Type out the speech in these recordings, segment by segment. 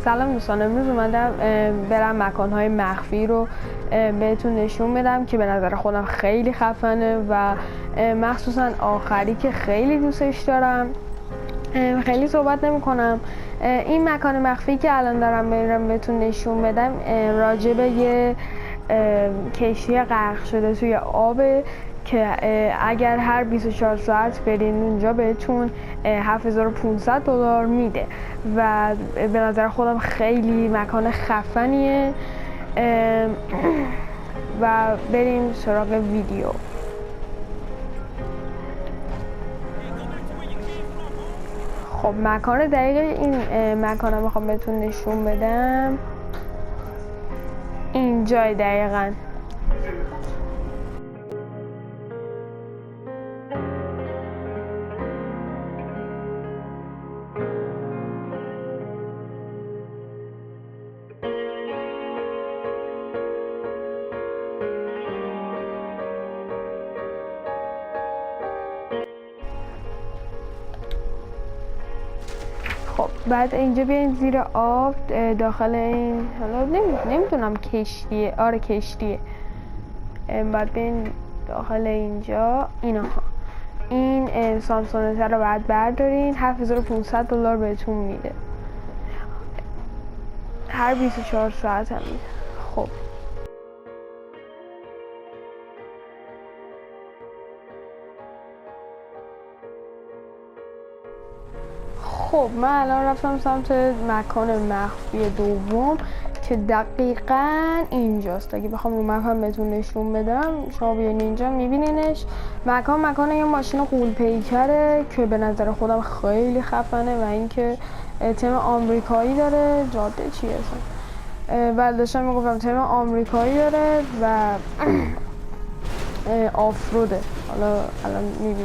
سلام دوستان، امروز اومدم برم مکانهای مخفی رو بهتون نشون بدم که به نظر خودم خیلی خفنه و مخصوصا آخری که خیلی دوستش دارم. خیلی صحبت نمی کنم. این مکان مخفی که الان دارم برم بهتون نشون بدم راجع به یه کشتی غرق شده توی آب که اگر هر 24 ساعت برین اونجا بهتون $7500 میده و به نظر خودم خیلی مکان خفنیه. و بریم سراغ ویدیو. خب مکان دقیق این مکان رو میخوام بهتون نشون بدم. اینجای دقیقاً خب بعد اینجا بیاین زیر آب داخل این، حالا نمیدونم کشتیه، آره کشتیه. بعد بیاین داخل اینجا این سامسونته رو بعد بردارین، $7500 بهتون میده هر 24 ساعت هم میده. خب من الان رفتم سمت مکان مخفی دوم که دقیقاً اینجاست. اگه بخوام رو مپ هم بهتون نشون بدم، شما بیاین اینجا میبینینش. مکان یه ماشین غول پیکره که به نظر خودم خیلی خفنه و اینکه تم آمریکایی داره. جاده چیه اصلا؟ بعد داشتم میگفتم تم آمریکایی داره و آفروده. حالا الان میبینینش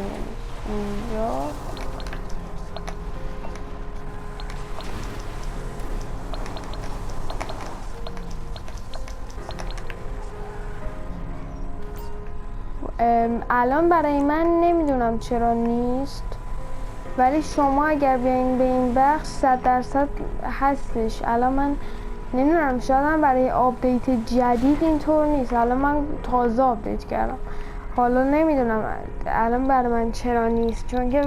اینجا. الان برای من نمیدونم چرا نیست، ولی شما اگر بیاین به این بخش 100% هستش. الان من نمیدونم، شاید هم برای آپدیت جدید اینطور نیست. الان من تازه آپدیت کردم، حالا نمیدونم الان برای من چرا نیست، چون که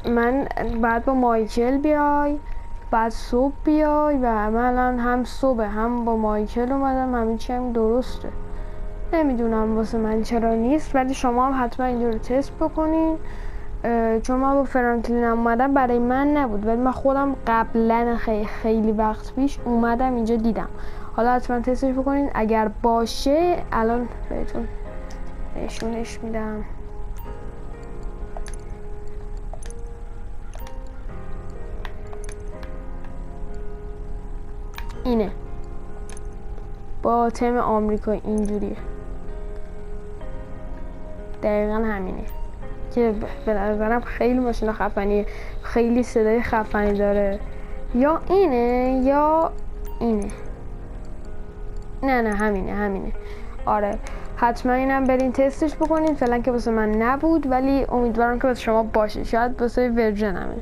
من بعد با مایکل بیای، بعد صبح بیای و من الان هم صبح هم با مایکل اومدم، همین چی هم درسته. نمیدونم واسه من چرا نیست، ولی شما هم حتما اینجا رو تست بکنین. چون من با فرانکلین اومدم برای من نبود، ولی من خودم قبلا خیلی وقت پیش اومدم اینجا دیدم. حالا حتما تستش بکنین، اگر باشه الان بهتون نشونش میدم. اینه با تم آمریکا، اینجوریه دقیقا همینه که به نظرم خیلی ماشین خفنیه، خیلی صدای خفنی داره. یا اینه یا اینه. نه همینه. آره حتما اینم برین تستش بکنین. فعلا که واسه من نبود، ولی امیدوارم که واسه شما باشه، شاید واسه ورژنمه.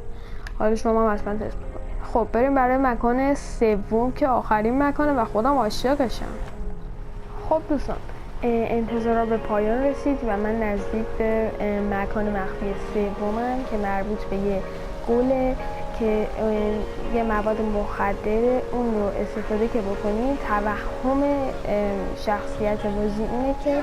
حالا شما هم حتما تست بکنین. خب بریم برای مکان سوم که آخرین مکانه و خودم عاشقشم. خب دوستان، انتظارا به پایان رسید و من نزدیک به مکان مخفی سومم که مربوط به یه گله که یه مواد مخدر. اون رو استفاده که بکنید توهم شخصیت بازی اینه که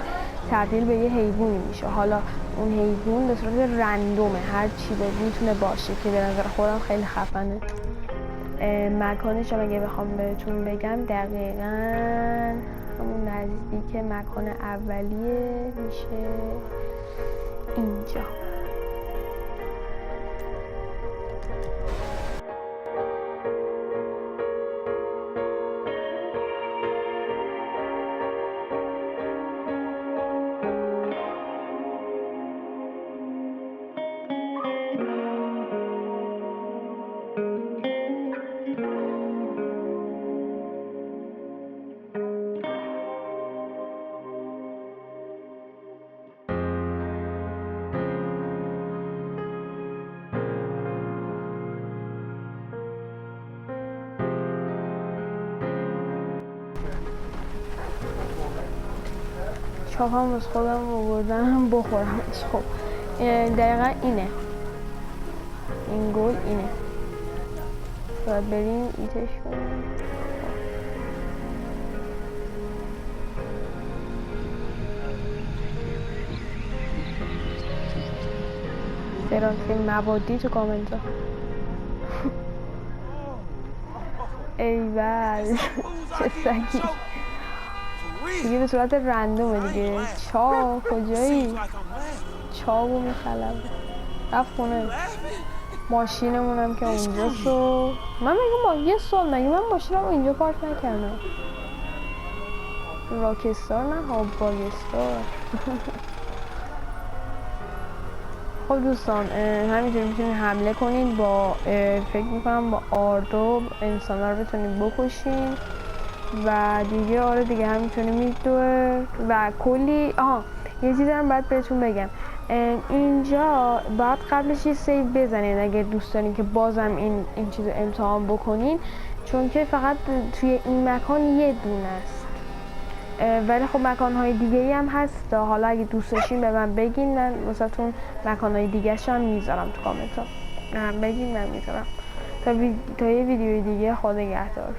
تبدیل به یه حیوانی میشه. حالا اون حیوان به صورت رندومه، هر چی میتونه باشه که به نظر خودم خیلی خفنه. مکانش هم اگه بخوام بهتون بگم دقیقاً همون نزدیک مکان اولیه میشه اینجا. چاپم از خودم آوردم بخورمش. خب دقیقا اینه، این گل اینه. باید بریم ایتش کنیم. فرانسه مبادی تو کامنت ها. ایول چه سگی دیگه به صورت رندومه دیگه. چا کجایی؟ چاقو میخلم رفت خونه. ماشینمونم که اونجاست و من مگه یه سال مگه من ماشینم اینجا پارک نکردم؟ راکستار نه ها باگستار. خب دوستان همینطوری میتونید حمله کنید با فکر میکنم با آردو انسانا رو بتونید بکشین و دیگه آره دیگه همینطوری میدوه و کلی یه چیزی هم باید بهتون بگم. اینجا باید قبلش یه سیو بزنید اگه دوست دارین که بازم این چیز رو امتحان بکنین، چون که فقط توی این مکان یه دونه است. ولی خب مکان‌های دیگه‌ای هم هست. حالا اگه دوست داشتین به من بگین، من واسهتون مکان‌های دیگه‌ش هم میذارم تو کامنت ها. بگین من میذارم. تا یه ویدیوی دیگه. خدا نگهدار.